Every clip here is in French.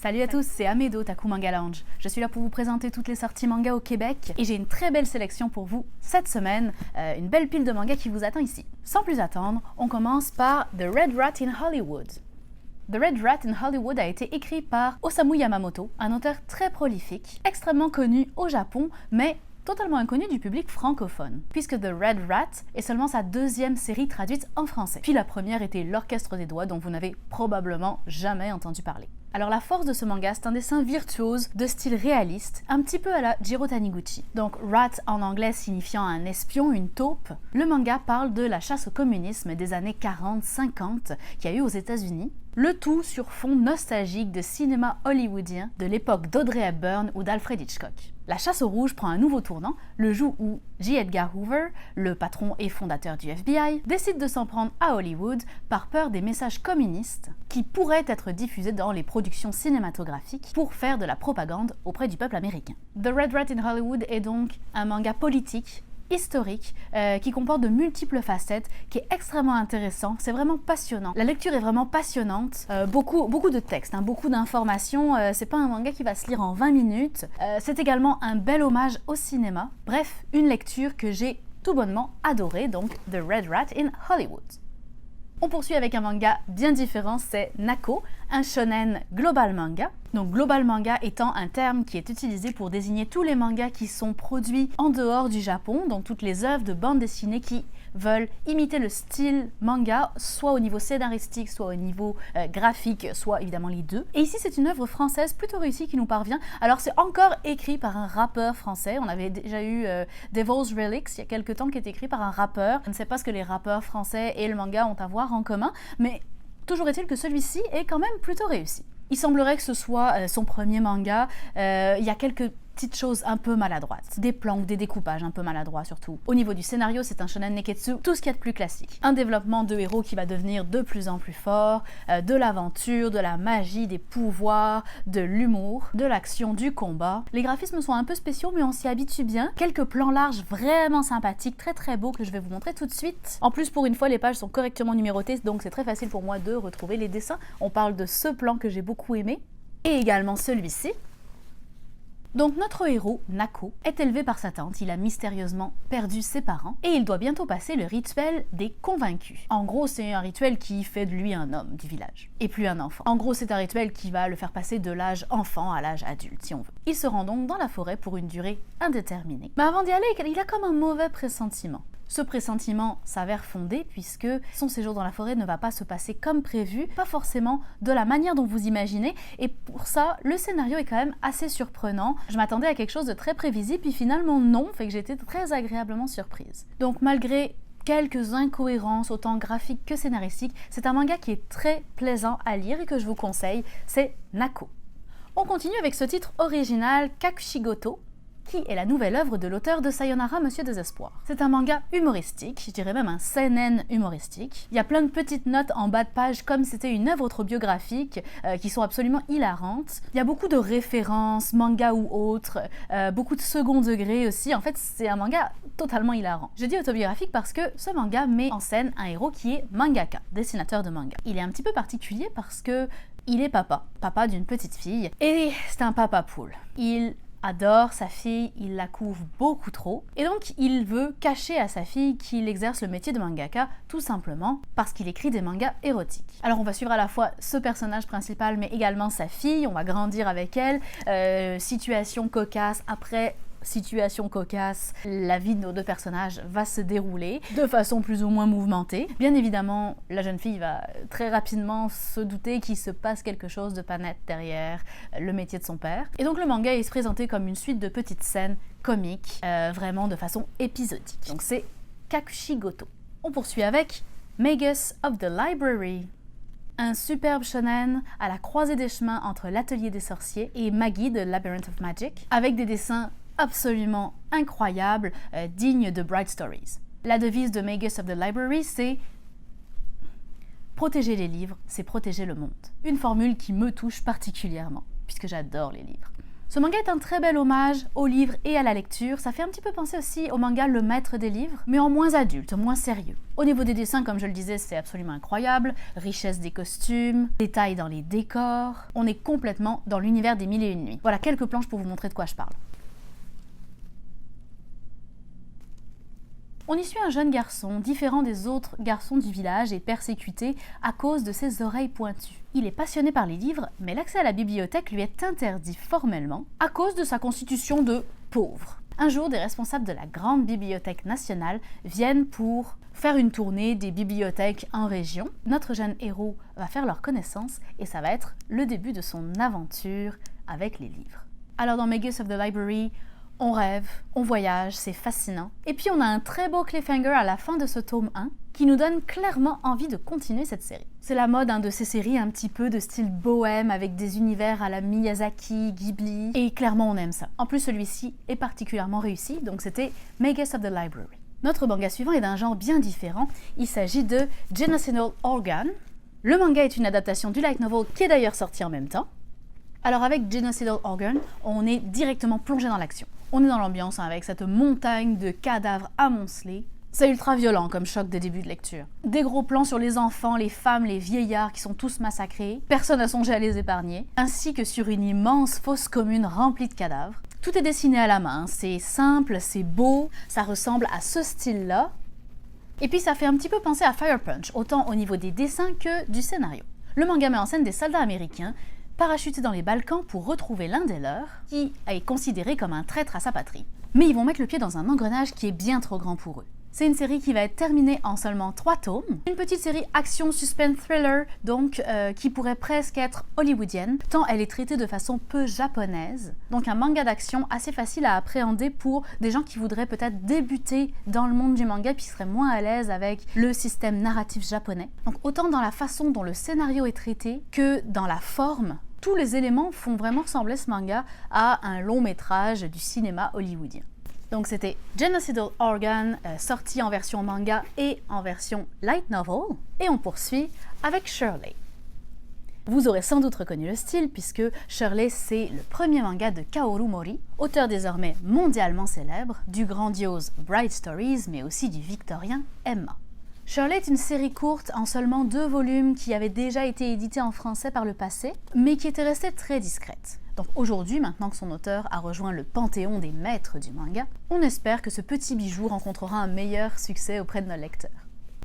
Salut à tous, c'est Amedo, Taku Manga Lounge. Je suis là pour vous présenter toutes les sorties manga au Québec et j'ai une très belle sélection pour vous cette semaine, une belle pile de mangas qui vous attend ici. Sans plus attendre, on commence par The Red Rat in Hollywood. The Red Rat in Hollywood a été écrit par Osamu Yamamoto, un auteur très prolifique, extrêmement connu au Japon, mais totalement inconnu du public francophone, puisque The Red Rat est seulement sa deuxième série traduite en français. Puis la première était L'Orchestre des Doigts, dont vous n'avez probablement jamais entendu parler. Alors la force de ce manga, c'est un dessin virtuose de style réaliste, un petit peu à la Jiro Taniguchi. Donc rat en anglais signifiant un espion, une taupe. Le manga parle de la chasse au communisme des années 40-50 qu'il y a eu aux États-Unis. Le tout sur fond nostalgique de cinéma hollywoodien de l'époque d'Audrey Hepburn ou d'Alfred Hitchcock. La chasse au rouge prend un nouveau tournant le jour où J. Edgar Hoover, le patron et fondateur du FBI, décide de s'en prendre à Hollywood par peur des messages communistes qui pourraient être diffusés dans les productions cinématographiques pour faire de la propagande auprès du peuple américain. The Red Rat in Hollywood est donc un manga politique, historique, qui comporte de multiples facettes, qui est extrêmement intéressant, c'est vraiment passionnant. La lecture est vraiment passionnante, beaucoup de textes, beaucoup d'informations, c'est pas un manga qui va se lire en 20 minutes, c'est également un bel hommage au cinéma, bref, une lecture que j'ai tout bonnement adorée, donc The Red Rat in Hollywood. On poursuit avec un manga bien différent, c'est Nako, un shonen global manga. Donc global manga étant un terme qui est utilisé pour désigner tous les mangas qui sont produits en dehors du Japon, donc toutes les œuvres de bande dessinée qui veulent imiter le style manga, soit au niveau scénaristique, soit au niveau graphique, soit évidemment les deux. Et ici c'est une œuvre française plutôt réussie qui nous parvient. Alors c'est encore écrit par un rappeur français, on avait déjà eu Devil's Relics il y a quelques temps qui est écrit par un rappeur. Je ne sais pas ce que les rappeurs français et le manga ont à voir en commun, mais toujours est-il que celui-ci est quand même plutôt réussi. Il semblerait que ce soit son premier manga, il y a quelques petites choses un peu maladroites, des plans ou des découpages un peu maladroits surtout. Au niveau du scénario, c'est un shonen neketsu, tout ce qu'il y a de plus classique. Un développement de héros qui va devenir de plus en plus fort, de l'aventure, de la magie, des pouvoirs, de l'humour, de l'action, du combat. Les graphismes sont un peu spéciaux mais on s'y habitue bien. Quelques plans larges vraiment sympathiques, très très beaux que je vais vous montrer tout de suite. En plus pour une fois les pages sont correctement numérotées donc c'est très facile pour moi de retrouver les dessins. On parle de ce plan que j'ai beaucoup aimé et également celui-ci. Donc notre héros, Nako, est élevé par sa tante, il a mystérieusement perdu ses parents et il doit bientôt passer le rituel des convaincus. En gros, c'est un rituel qui fait de lui un homme du village et plus un enfant. En gros, c'est un rituel qui va le faire passer de l'âge enfant à l'âge adulte, si on veut. Il se rend donc dans la forêt pour une durée indéterminée. Mais avant d'y aller, il a comme un mauvais pressentiment. Ce pressentiment s'avère fondé puisque son séjour dans la forêt ne va pas se passer comme prévu, pas forcément de la manière dont vous imaginez, et pour ça, le scénario est quand même assez surprenant. Je m'attendais à quelque chose de très prévisible, puis finalement non, fait que j'étais très agréablement surprise. Donc malgré quelques incohérences, autant graphiques que scénaristiques, c'est un manga qui est très plaisant à lire et que je vous conseille, c'est Nako. On continue avec ce titre original, Kakushigoto, qui est la nouvelle œuvre de l'auteur de Sayonara Monsieur Désespoir. C'est un manga humoristique, je dirais même un seinen humoristique. Il y a plein de petites notes en bas de page comme c'était une œuvre autobiographique qui sont absolument hilarantes. Il y a beaucoup de références, manga ou autres, beaucoup de second degré aussi. En fait, c'est un manga totalement hilarant. Je dis autobiographique parce que ce manga met en scène un héros qui est mangaka, dessinateur de manga. Il est un petit peu particulier parce que il est papa d'une petite fille, et c'est un papa poule. Il adore sa fille, il la couvre beaucoup trop, et donc il veut cacher à sa fille qu'il exerce le métier de mangaka, tout simplement parce qu'il écrit des mangas érotiques. Alors on va suivre à la fois ce personnage principal, mais également sa fille, on va grandir avec elle, situation cocasse après situation cocasse, la vie de nos deux personnages va se dérouler de façon plus ou moins mouvementée. Bien évidemment, la jeune fille va très rapidement se douter qu'il se passe quelque chose de pas net derrière le métier de son père. Et donc le manga est se présenté comme une suite de petites scènes comiques, vraiment de façon épisodique. Donc c'est Kakushigoto. On poursuit avec Magus of the Library. Un superbe shonen à la croisée des chemins entre l'atelier des sorciers et Maggie de Labyrinth of Magic, avec des dessins absolument incroyable, digne de Bright Stories. La devise de Magus of the Library, c'est « Protéger les livres, c'est protéger le monde ». Une formule qui me touche particulièrement, puisque j'adore les livres. Ce manga est un très bel hommage au livre et à la lecture. Ça fait un petit peu penser aussi au manga Le Maître des Livres, mais en moins adulte, moins sérieux. Au niveau des dessins, comme je le disais, c'est absolument incroyable. Richesse des costumes, détails dans les décors. On est complètement dans l'univers des Mille et Une Nuits. Voilà quelques planches pour vous montrer de quoi je parle. On y suit un jeune garçon, différent des autres garçons du village et persécuté à cause de ses oreilles pointues. Il est passionné par les livres, mais l'accès à la bibliothèque lui est interdit formellement à cause de sa constitution de pauvre. Un jour, des responsables de la grande bibliothèque nationale viennent pour faire une tournée des bibliothèques en région. Notre jeune héros va faire leur connaissance et ça va être le début de son aventure avec les livres. Alors dans Magus of the Library, on rêve, on voyage, c'est fascinant. Et puis on a un très beau cliffhanger à la fin de ce tome 1 qui nous donne clairement envie de continuer cette série. C'est la mode de ces séries un petit peu de style bohème avec des univers à la Miyazaki, Ghibli, et clairement on aime ça. En plus celui-ci est particulièrement réussi, donc c'était Magus of the Library. Notre manga suivant est d'un genre bien différent, il s'agit de Genocidal Organ. Le manga est une adaptation du light novel qui est d'ailleurs sorti en même temps. Alors avec Genocidal Organ, on est directement plongé dans l'action. On est dans l'ambiance avec cette montagne de cadavres amoncelés. C'est ultra violent comme choc de début de lecture. Des gros plans sur les enfants, les femmes, les vieillards qui sont tous massacrés. Personne n'a songé à les épargner. Ainsi que sur une immense fosse commune remplie de cadavres. Tout est dessiné à la main. C'est simple, c'est beau. Ça ressemble à ce style-là. Et puis ça fait un petit peu penser à Fire Punch, autant au niveau des dessins que du scénario. Le manga met en scène des soldats américains parachutés dans les Balkans pour retrouver l'un des leurs, qui est considéré comme un traître à sa patrie. Mais ils vont mettre le pied dans un engrenage qui est bien trop grand pour eux. C'est une série qui va être terminée en seulement 3 tomes. Une petite série action, suspense, thriller, donc qui pourrait presque être hollywoodienne, tant elle est traitée de façon peu japonaise. Donc un manga d'action assez facile à appréhender pour des gens qui voudraient peut-être débuter dans le monde du manga puis seraient moins à l'aise avec le système narratif japonais. Donc autant dans la façon dont le scénario est traité que dans la forme, tous les éléments font vraiment ressembler ce manga à un long métrage du cinéma hollywoodien. Donc c'était Genocidal Organ, sorti en version manga et en version light novel. Et on poursuit avec Shirley. Vous aurez sans doute reconnu le style puisque Shirley c'est le premier manga de Kaoru Mori, auteur désormais mondialement célèbre du grandiose Bright Stories mais aussi du victorien Emma. Shirley est une série courte en seulement 2 volumes qui avait déjà été éditée en français par le passé, mais qui était restée très discrète. Donc aujourd'hui, maintenant que son auteur a rejoint le panthéon des maîtres du manga, on espère que ce petit bijou rencontrera un meilleur succès auprès de nos lecteurs.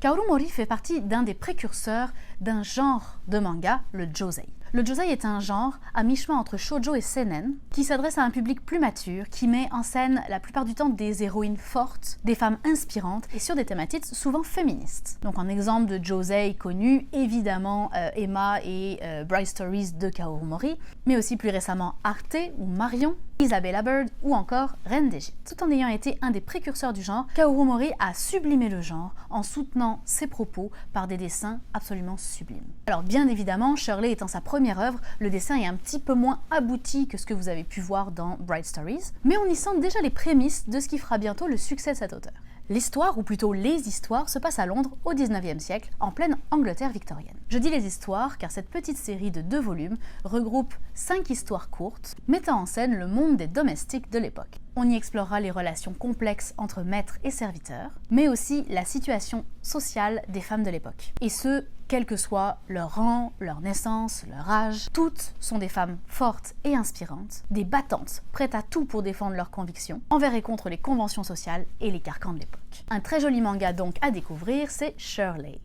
Kaoru Mori fait partie d'un des précurseurs d'un genre de manga, le josei. Le josei est un genre à mi-chemin entre shoujo et seinen, qui s'adresse à un public plus mature, qui met en scène la plupart du temps des héroïnes fortes, des femmes inspirantes et sur des thématiques souvent féministes. Donc un exemple de josei connu, évidemment Emma et Bright Stories de Kaoru Mori, mais aussi plus récemment Arte ou Marion, Isabella Bird ou encore Reine d'Égypte. Tout en ayant été un des précurseurs du genre, Kaoru Mori a sublimé le genre en soutenant ses propos par des dessins absolument sublimes. Alors bien évidemment, Shirley étant sa première œuvre, le dessin est un petit peu moins abouti que ce que vous avez pu voir dans Bright Stories, mais on y sent déjà les prémices de ce qui fera bientôt le succès de cet auteur. L'histoire, ou plutôt les histoires, se passent à Londres au XIXe siècle, en pleine Angleterre victorienne. Je dis les histoires car cette petite série de 2 volumes regroupe 5 histoires courtes, mettant en scène le monde des domestiques de l'époque. On y explorera les relations complexes entre maîtres et serviteurs, mais aussi la situation sociale des femmes de l'époque. Et ce, quel que soit leur rang, leur naissance, leur âge, toutes sont des femmes fortes et inspirantes, des battantes, prêtes à tout pour défendre leurs convictions, envers et contre les conventions sociales et les carcans de l'époque. Un très joli manga donc à découvrir, c'est Shirley.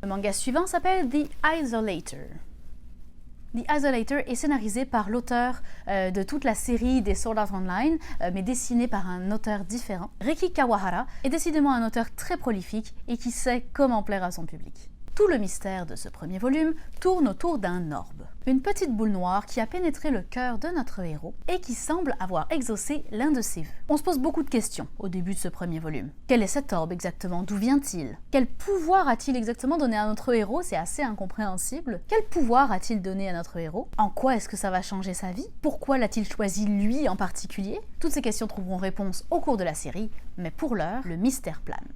Le manga suivant s'appelle The Isolator. The Isolator est scénarisé par l'auteur de toute la série des Sword Art Online, mais dessiné par un auteur différent. Reiki Kawahara est décidément un auteur très prolifique et qui sait comment plaire à son public. Tout le mystère de ce premier volume tourne autour d'un orbe, une petite boule noire qui a pénétré le cœur de notre héros et qui semble avoir exaucé l'un de ses vœux. On se pose beaucoup de questions au début de ce premier volume. Quel est cet orbe exactement? D'où vient-il? Quel pouvoir a-t-il exactement donné à notre héros? C'est assez incompréhensible. Quel pouvoir a-t-il donné à notre héros? En quoi est-ce que ça va changer sa vie? Pourquoi l'a-t-il choisi lui en particulier? Toutes ces questions trouveront réponse au cours de la série, mais pour l'heure, le mystère plane.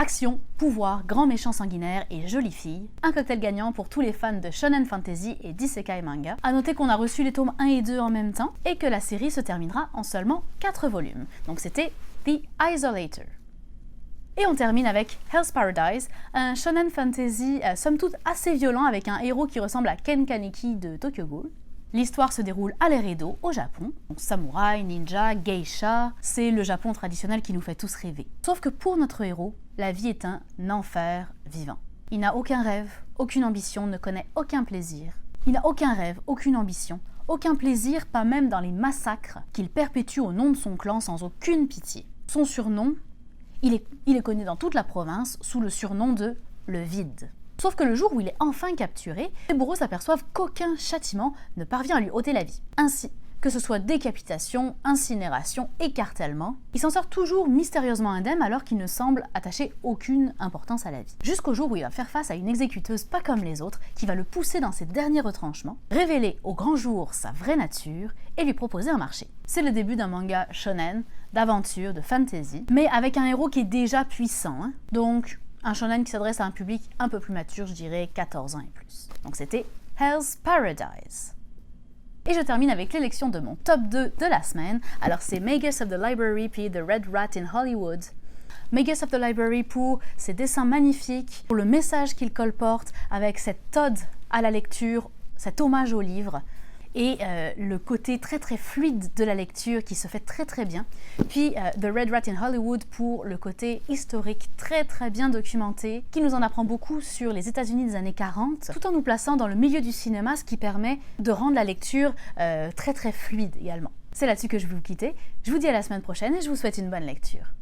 Action, pouvoir, grand méchant sanguinaire et jolie fille. Un cocktail gagnant pour tous les fans de shonen fantasy et d'isekai manga. A noter qu'on a reçu les tomes 1 et 2 en même temps et que la série se terminera en seulement 4 volumes. Donc c'était The Isolator. Et on termine avec Hell's Paradise, un shonen fantasy somme toute assez violent avec un héros qui ressemble à Ken Kaneki de Tokyo Ghoul. L'histoire se déroule à l'ère Edo, au Japon. Donc, samouraï, ninja, geisha, c'est le Japon traditionnel qui nous fait tous rêver. Sauf que pour notre héros, la vie est un enfer vivant. Il n'a aucun rêve, aucune ambition, ne connaît aucun plaisir. Il n'a aucun rêve, aucune ambition, aucun plaisir, pas même dans les massacres qu'il perpétue au nom de son clan sans aucune pitié. Son surnom, il est connu dans toute la province sous le surnom de le vide. Sauf que le jour où il est enfin capturé, les bourreaux s'aperçoivent qu'aucun châtiment ne parvient à lui ôter la vie. Ainsi, que ce soit décapitation, incinération, écartèlement, il s'en sort toujours mystérieusement indemne alors qu'il ne semble attacher aucune importance à la vie. Jusqu'au jour où il va faire face à une exécuteuse pas comme les autres, qui va le pousser dans ses derniers retranchements, révéler au grand jour sa vraie nature et lui proposer un marché. C'est le début d'un manga shonen, d'aventure, de fantasy, mais avec un héros qui est déjà puissant, donc un shonen qui s'adresse à un public un peu plus mature, je dirais 14 ans et plus. Donc c'était Hell's Paradise. Et je termine avec l'élection de mon top 2 de la semaine. Alors c'est Magus of the Library puis The Red Rat in Hollywood. Magus of the Library pour ses dessins magnifiques, pour le message qu'il colporte avec cette ode à la lecture, cet hommage au livre, et le côté très très fluide de la lecture qui se fait très très bien. Puis The Red Rat in Hollywood pour le côté historique très très bien documenté, qui nous en apprend beaucoup sur les États-Unis des années 40, tout en nous plaçant dans le milieu du cinéma, ce qui permet de rendre la lecture très très fluide également. C'est là-dessus que je vais vous quitter. Je vous dis à la semaine prochaine et je vous souhaite une bonne lecture.